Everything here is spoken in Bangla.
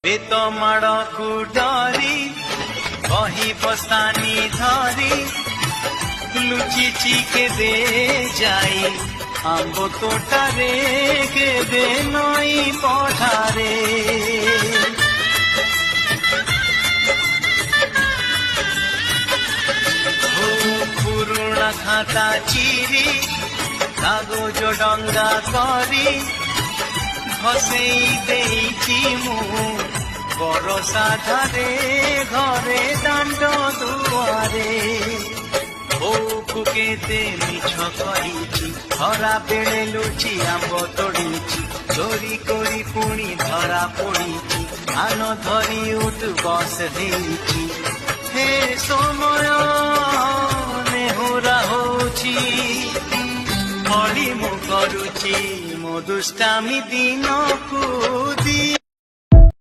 বেত মাড়কু ডরি বহি বস্তানি ধরি লুচিছি কেবে যাই আম্ব তোটারে কেবে নই পঠারে পুরুଣା খাতা চিরি কাগজ ডঙ্গা করি ভসেই দেইছি মু বরষা ধারে ঘরে দাণ্ড দুয়ারে ବୋଉକୁ କେତେ ମିଛ କହିଛି ଖରା ବେଳେ ଲୁଚି ଆମ୍ବ ତୋଳିଛି ଚୋରି କରି ପୁଣି ଧରା ପଡ଼ିଛି ଧାନ ଧରି ଉଠୁ ବସ ହେଇଛି ହେ ସମୟ ନେହୁରା ହଉଛି ଅଳି ମୁଁ କରୁଛି ମୋ ଦୁଷ୍ଟାମୀ ଦିନକୁ